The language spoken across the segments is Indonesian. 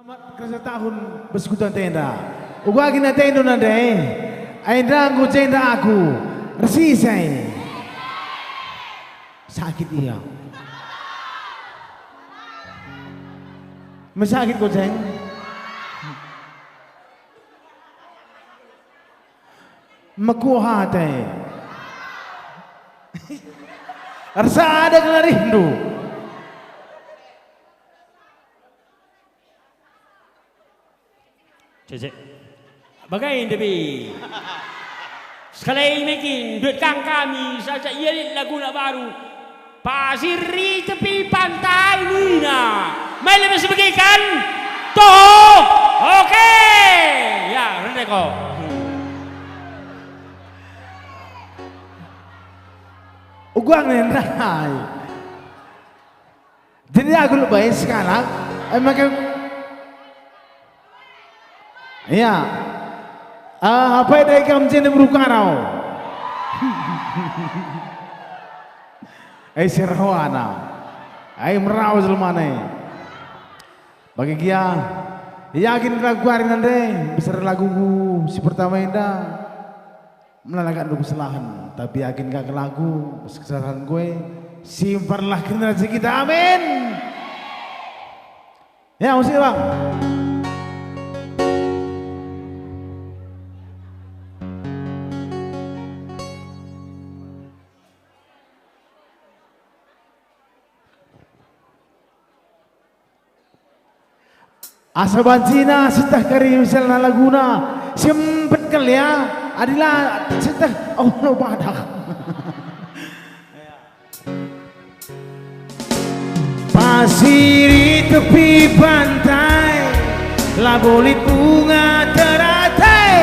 Kerja tahun bersekutuan tenda. Uga gina tenda nade. Aida aku tenda aku. Resi saya. Sakit iya. Masakit ko ceng. Makuha teh. Rasa ada kena rindu. Cek. Bagai Debi. Sekali ini duit kang kami saja ia lagu nak baru. Pasir di tepi pantai Nina. Main lebih sebagai kan? Toh. Oke. Ya, rendah kok. Uguang nentai. Jadi aku lupa sekarang. Emang iya. Apa yang kamu jadi berukarau? Sirwana. Merau jelmane. Bagi dia, yakin lagu hari nanti besar lagu si pertama indah. Melalakan dulu kesalahan, tapi yakin gak ke lagu kesalahan gue. Simpanlah generasi kita, amin. Ya, musik bang. Asa banjina setah kari misalnya laguna sempet kali ya adilah setah Allah badak pasir di tepi pantai labulit bunga teratai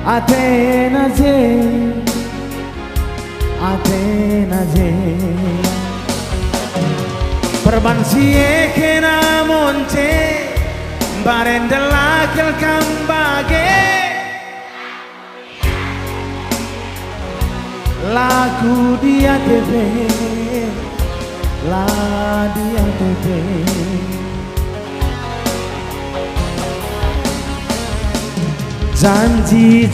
Athena je Perbansie kena monce barendela kel kambage lagu dia TV la dia TV janji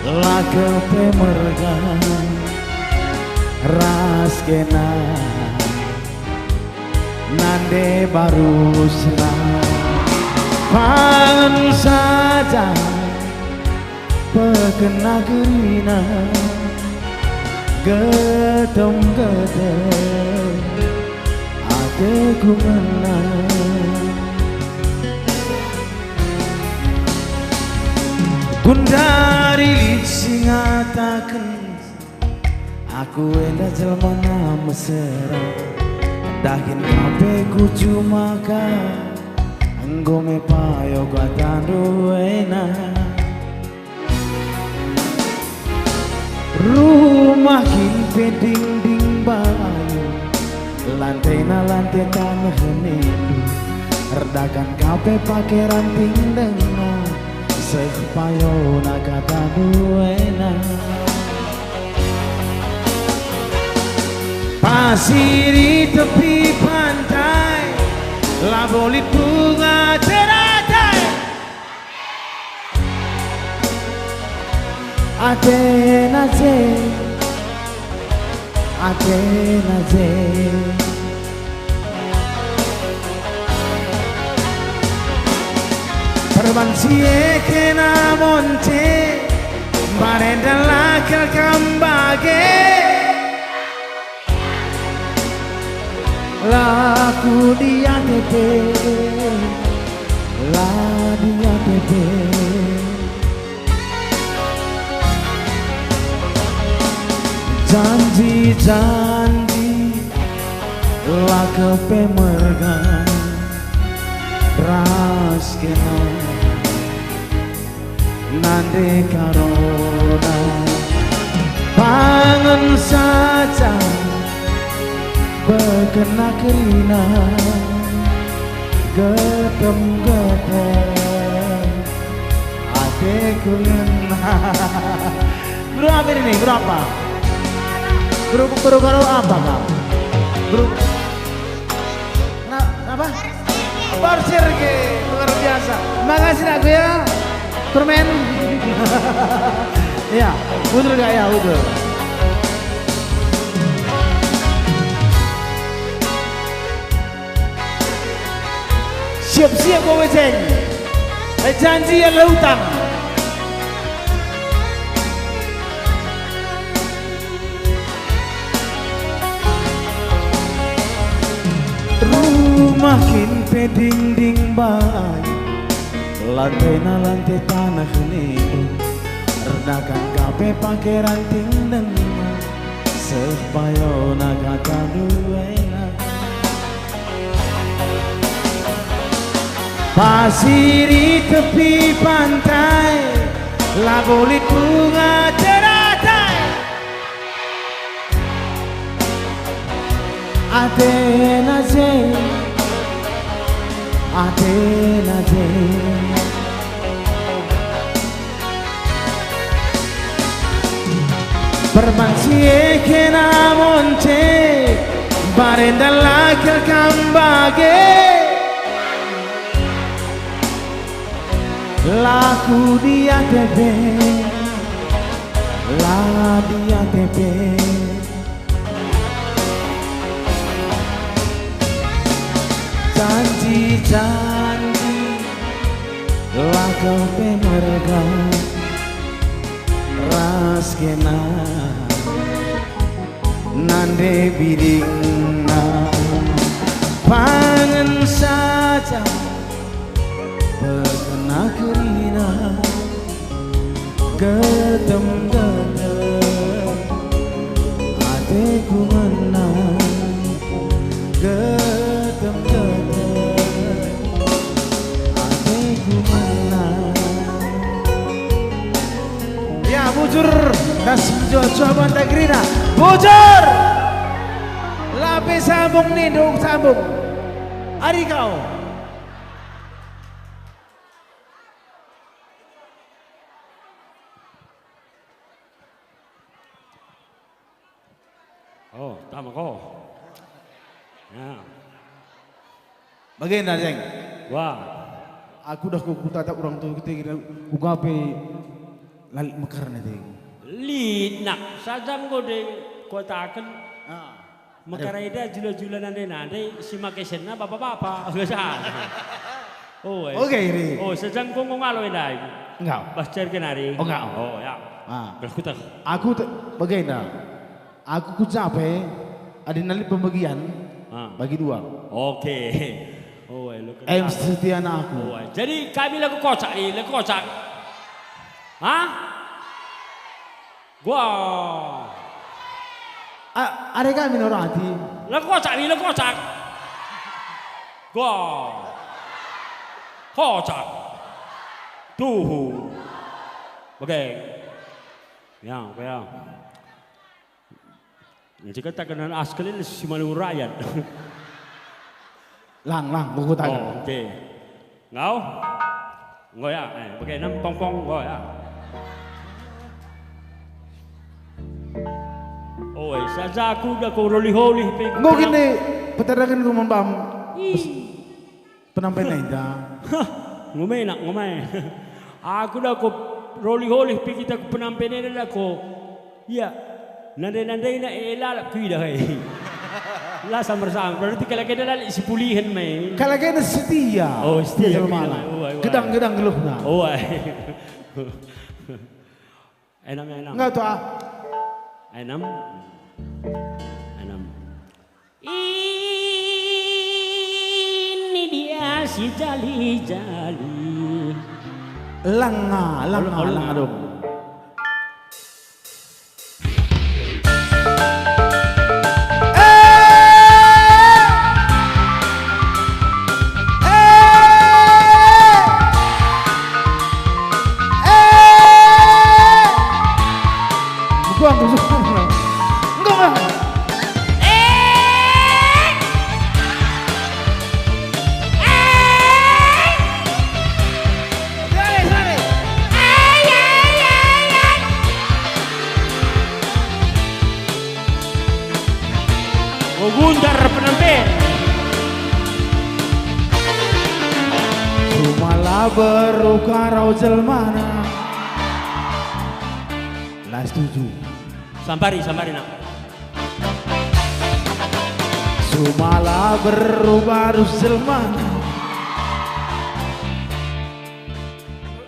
lagu pemergan ras kena nande baru senang pangan saja pekena gerina gedem adeku menang gundari singataken aku endah jelmana mesra dahin kape ku cuma ka enggo me payo gatandu enak rumah kimpe dinding bayu lantai tanah henindu redakan kape pake ranting dengar sepayo na gatandu enak pasir di tepi pantai labulit bunga teratai Athena je perbansie kena monce barendela kel kambage laku dia TV la dia TV janji la kepemergan ras kena nande karona pangan saja berkena kerina gedem adeku menang berapa ini berapa? Guru apa kau? Makasih aku ya. Permen. Iya, betul gak ya, betul. Siap-siap gue weceng. Janji ya lautan. Rumah kimpe dinding bayi, lantai na lantai tanah niku, redakan kape pakai ranting dan supaya naga kaduena. Pasir di tepi pantai, labulit bunga teratai. Athena Jane, Athena Jane. Permansie che namonte, barenda la che kambage. Laku dia tepe, la dia tepe. Janji-janji laku pemerga raskena nande bidingna pangan saja pekena kerina gedem-gedem hatiku menang gedem-gedem hatiku menang. Ya bujur das jojo banda gerina bujur lape sambung nih dong sambung hari kau. Oh, tama ko. Ya. Bagaimana Jeng? Wah, Aku dah kuku tatap orang tua kita kira ugape lalit mekar nanti. linak sajam ko de kota akan Ah. makaraida jula-jula nande si makesena bapak-bapak. Oh, Oke ini. Oh, sajam ko ngalo inay. Enggak. Bacar kenari. Oh, enggak. Oh, ya. Ah. Berkutak. Aku bagaimana? Aku ku capek. Ada nalit pembagian Ah. bagi dua. Oke. Oh, lo Setia anak aku. Oh, jadi kami lagu kocak nih, lagu kocak. Hah? Gua. Ada kami norati. Lagu kocak nih, lagu kocak. Gua. Kocak. Tuh. Oke. Ya, ya. Jadi katakan askalin si malu rakyat. Lang, buku Oh, tangan. oke. Ngau? Ngồi à? Pakai nam pong ngồi à? Oi, saja aku dah kau roli-holi. Engkau gini, peterakan ku membam. Penampilan dah. Ngomai nak ngomai. Aku dah kau roli-holi pergi kita penampilan dah kau. Ya, nande na elak kui dah. Lah sama-sama. Berarti kalau kita dah isi pulihan mai. Kalau kena setia. Oh, setia. Gedang geluh na. Oh, enam. Enggak tuh ah. Enam. Ini dia si jali-jali. Lang dong. Gundar penampilan. Cuma berukara jelmana. Lah setuju. Sambari nak. Sumala berubah jelmana.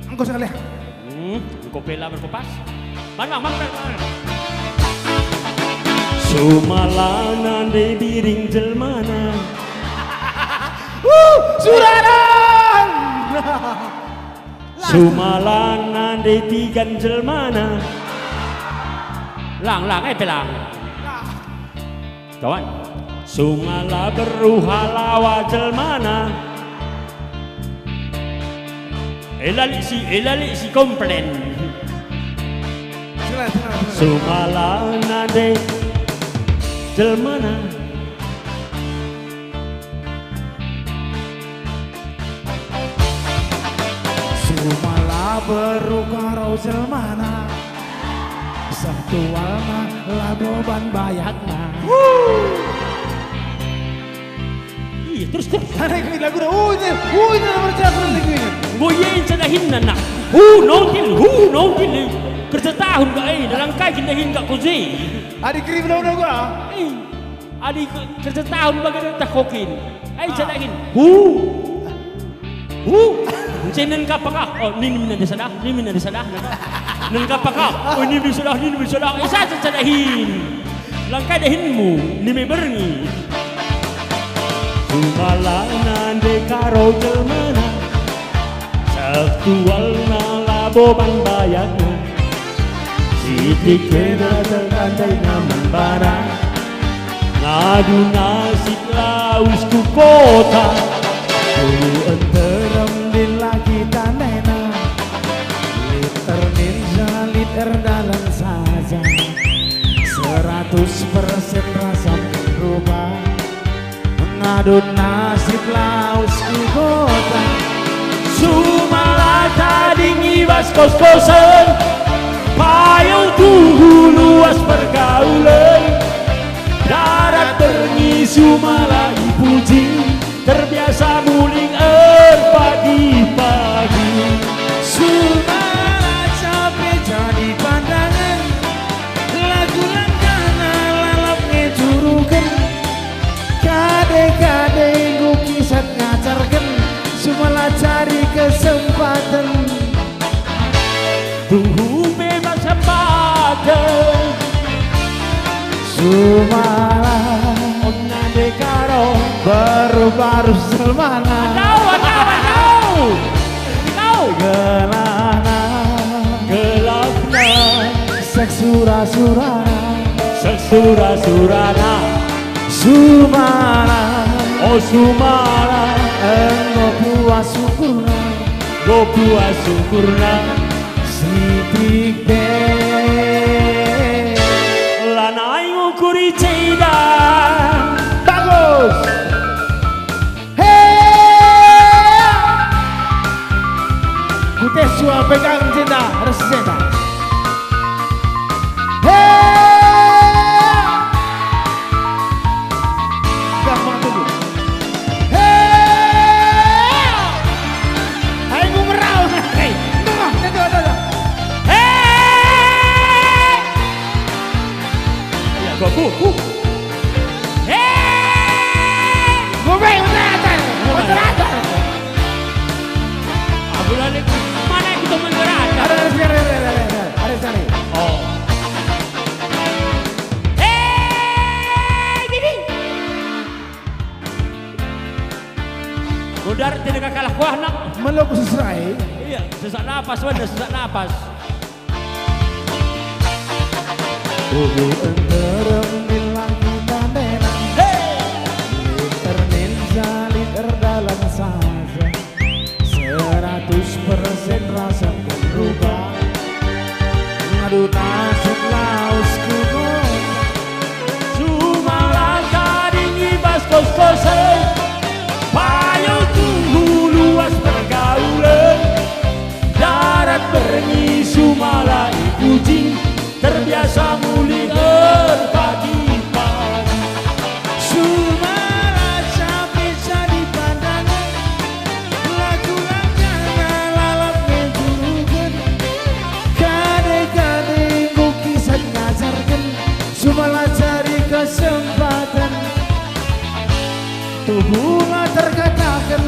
Engkau sekali. Engkau pela berkopas. Bang. Sumala nande biring jelmana. Suradan. Sumala nande tigan jelmana. Lang, pelang. Kawan. Sumala beruhalawa jelmana. Elali si komplain. Sumala nande jelmana. Sumala berukara jelmana. Satu warna ladoban bayakna. Iya terus. Ada yang lagu dah. Ini nomor satu lagu ini. Goyein sadahin na. Nontil. Kerja tahun ka dalam kai kindahin ka kuzi. Adik kirim daun gua. Adik kerja tahun bagaimana tak kokin. Sadahin. Cenen ka pa ka. Oh, ni mina desadah. Nen ka pa ka. Oh, ni bisadah. Isa sadahin. Langkai dahinmu ni me berngi. Sumala nande karo jelmana. Sektualna laboban bayakna. Sidik kena terkandai naman barang. Ngadu nasib laus ku kota. Dulu enterem din lagi tanena. Liter ninja liter dalam saja. 100% rasa berubah. Ngadu nasib laus ku kota. Sumala tadi ngibas kos-kosan. Payung tuhu luas pergaulan. Darat berngi Sumala dipuji. Terbiasa muling pagi-pagi. Sumala capek jadi pandangan. Lagu langkana lalap ngejurukan. Kade-kade ngukisat ngacarkan. Sumala cari kesempatan. Tuhu bebas sempatan. Sumala Nande karo baru selmana. Tahu. Gelana Gelapna seksura-surana. Seksura-surana. Sumala Oh Sumala engkau puas syukurna. Go puas syukurna. Sidik deh Lanai ngukuri ceda. bagus. Hei, Kutesua pegang cinta harus cinta. Hei, gampang dulu. Hei, ayo merau. Hei, tengok. Ya go. Gue bener, Aku lagi mana yang kita mengerat? ada sekali. Oh. Bibi. Godar tidak kalah kuah nak. Meluk sesuai. Iya, sesak napas wadah, sesak napas. Tubuh enterem bilang kita menang. Liter ninja liter dalam saja. 100% rasa berubah. Ngadu nasib laus kuno. Sumala tadi ngibas kos-kosan. Payung tuhu luas pergaulan. Darat berngi Sumala dipuji. Terbiasa mulia pagi tubuhnya terkatakan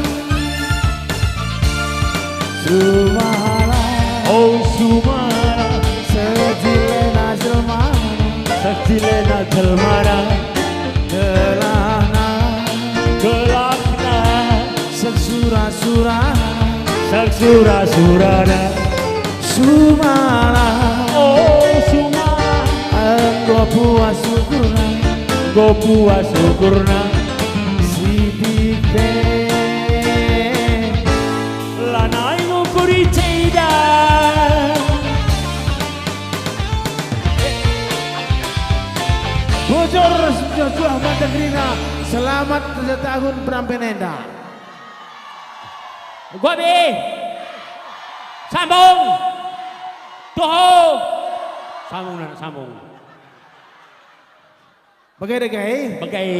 Sumara, Oh Sumara, sejilena jelmana saktilena telmara, kelana kelakna, seksura-surana saksura-surana. Sumara, Oh Sumara, engkau puas syukurna go puas syukurna. Sidike Lanai mo kuricida. Bocor Joshua Mantegrina, selamat 7 tahun Prampenenda. Gua be. Sambung. Toho. Sambung na sambung. Bagai-bagai, Bagai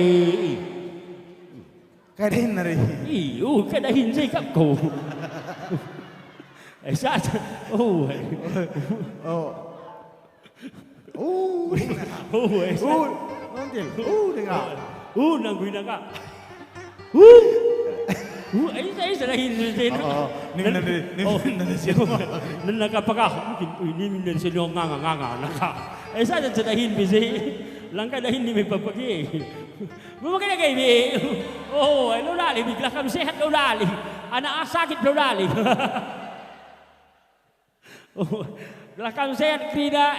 kadahin na rin. iyo kadahin sa ikap ko. Eh sa oh. Oh, Oh eh sa. nantil, dengar. Nang guna ka. Ay sa dahin sa. Nan nakapaka. Uy ni min sa nga naka. Eh sa dahin bisi. Langka dahin ni may papagi. Bumakay kay bi. Oh, ay lulali bigla kami sehat lulali. Anak sakit lulali. Oh, belakang sehat krida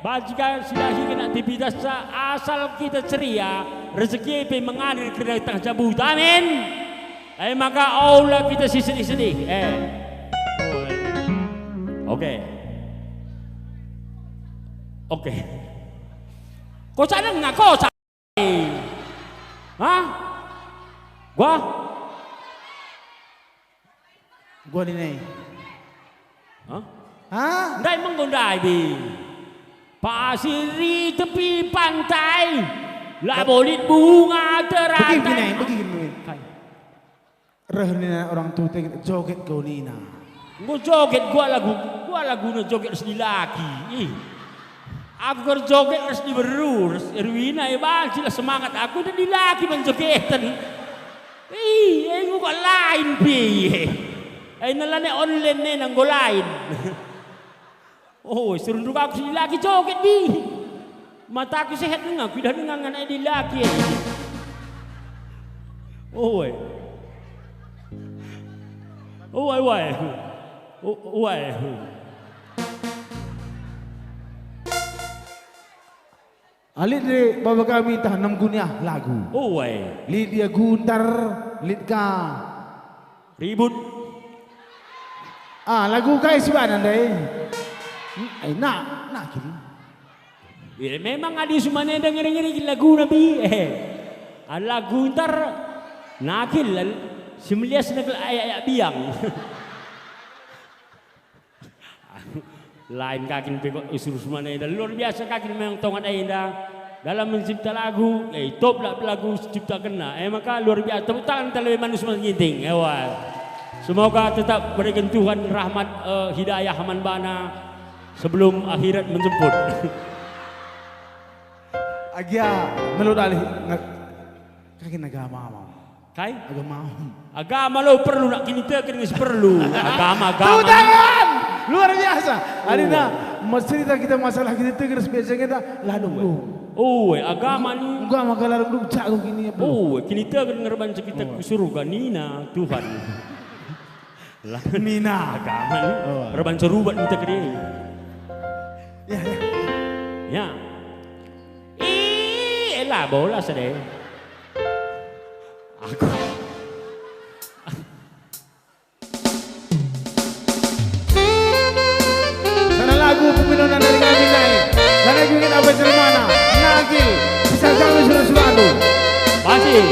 Bajikan silahi kena aktivitas sa asal kita ceria, rezeki pe mengalir kena tengah cabut. Amin. Maka Allah kita sedih-sedih. Oke. Oke. Kau sadar nggak kau sadar? Hah? Gua ni nih. Hah? Hah? Ndai menggondai bi. Pasir di tepi pantai, labolit bunga teratai. Begini. Rehna orang tua joget kau nina. Gua joget gua lagu na joget resmi laki. Aku kerjoget resmi beru, Erwina sila semangat aku dan laki menjogetan. Gua lain pi. Nalane online ne nang gua lain. Oh, serunduk aku si laki joget bi. Mata aku sehat nengah, aku dah nengah dengan di laki. Oh, Alit de bapa kami tanam gunyah lagu. Oh, Lid dia guntar, lid ka. Ribut. Lagu kai sibanan deh. Nak kiri. Ya, memang ada sumane dengerin lagu Nabi. Lagu ntar nakil semelias nakil ayak biang. Lain kakin pekot usur sumane luar biasa kakin memang tongan ainda dalam mencipta lagu. Top lah lagu cipta kena. Maka luar biasa. Tepuk tangan terlebih manusia menginting. Semoga tetap berikan Tuhan rahmat hidayah aman bana sebelum akhirat menjemput. Agia melodali kaki agama. Kai? Agama lo perlu nak kini terkini perlu. Agama. Tangan luar biasa. Adina cerita kita masalah kita terkini biasa kita ladung. Agama ni. Enggak maka ladung cago gini apa? Kini terkini ngerban kita ke surga Nina Tuhan. Nina agama ni. Ngerban serubat kita ke dia. Ya. Elah bola sedih. Aku. Karena lagu pemilihan dari kami naik. Karena ingin apa mana? Nagil bisa kami suruh-suruh. Masih.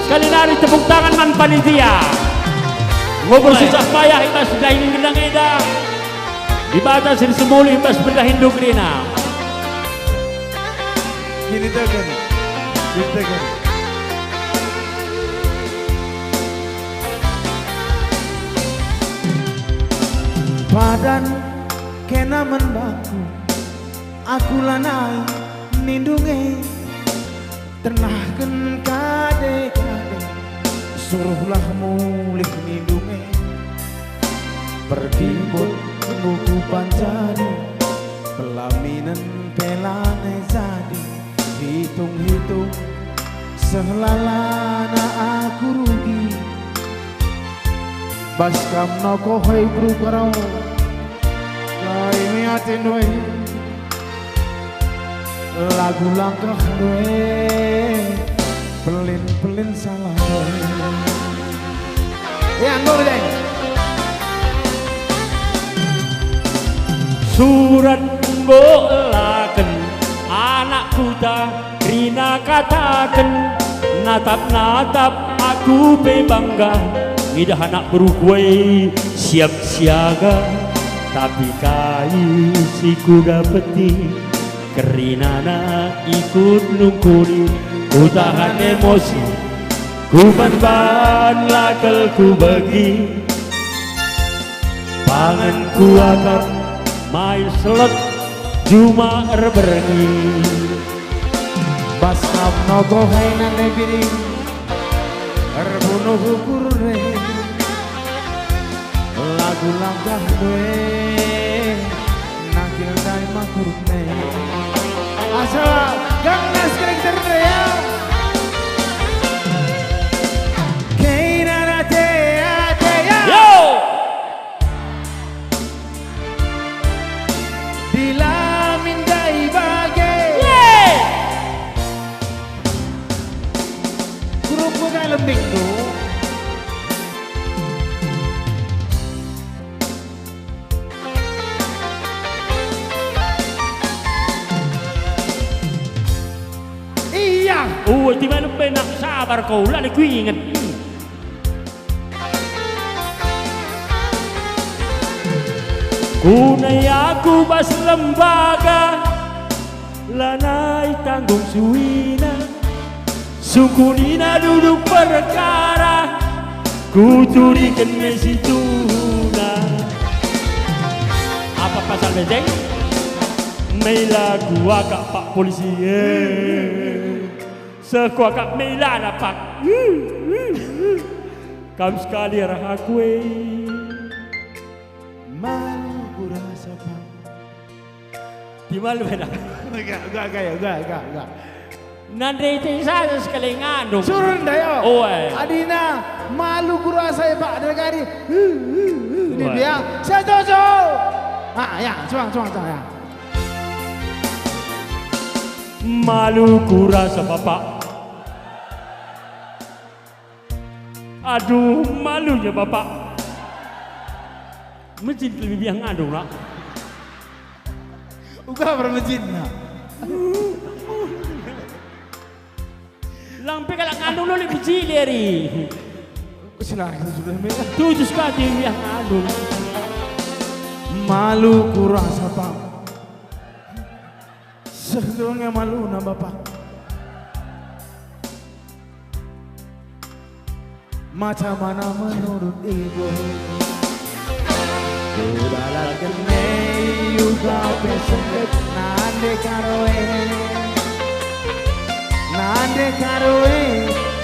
Sekali lari tepuk tangan man panitia. Ngobrol susah payah ibas dahin gendang eda. Di batas sini semula ibas berdahin dukrina. Gini tekan. Padan kena menbaku, aku lanai nindungi tenahkan kade-kade suruhlah mulih lindungi pergi buku pancari pelaminan pelane jadi hitung-hitung selalana aku rugi baskam noko hai berukaro kai miatin we lagu langkah we pelin-pelin salah ya ngor deh surat bolaken anak kuda rina katakan natap-natap aku bebangga ngidah anak berukwe siap siaga tapi kai si kuda peti kerinana ikut nungkuri ku tahan emosi ku ban lakel ku bagi pangan ku akan main slot cuma berbengi baskam nogo hai nane piring erbunuh kurre lagu langkah gue nakil dai makurne asal gangnas karakter ya keina te ya yo bila mindai bage grup gue kayak lembing tuh di mana benak sabar kau lah ku ingat kunai aku bas lembaga lanai tanggung suina sukunina duduk perkara kuturikan mesituna apa pasal bejeng mela gua kak pak polisi sekuakak mela dapat kam sekali rah kue malu ku rasa pak di malu enak enggak nanti itu saja sekali ngandung surun dayo adina malu ku rasa ya pak dari ini dia saya cocok ya cuang ya malu ku rasa bapak aduh malunya bapak masjid lebih yang ngandung nak uga bermasjid nak lampe kalau ngandung lo lebih cileri silakan sudah merah 7 sekali yang ngandung malu ku rasa pak sebelumnya malu na bapak macam mana menurut ibu kudalah kene juga pesengget nande karoe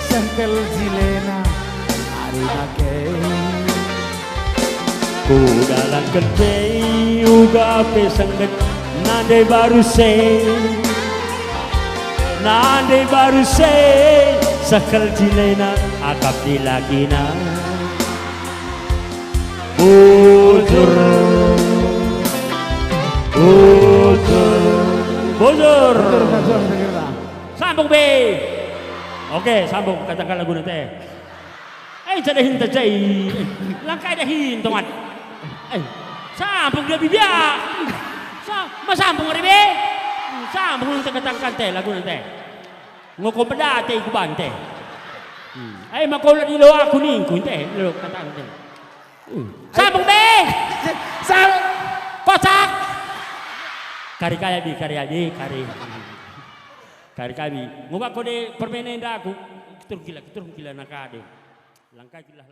sengkel jilena hari make kudalah kene juga pesengget nande baru se sakal jilena akap dilagina bujur sambung be oke sambung katakan lagu nanti jadi hinta jai langkai dah hintungan sambung dia bibiak sambung hari be sambung untuk katakan teh lagu nanti ngoko pedate ku bante makola di lo aku ning ku teh lo katakan teh sambung be sambung kocak kari kami ngubah kode permainan aku ketur gila nakade langkai gila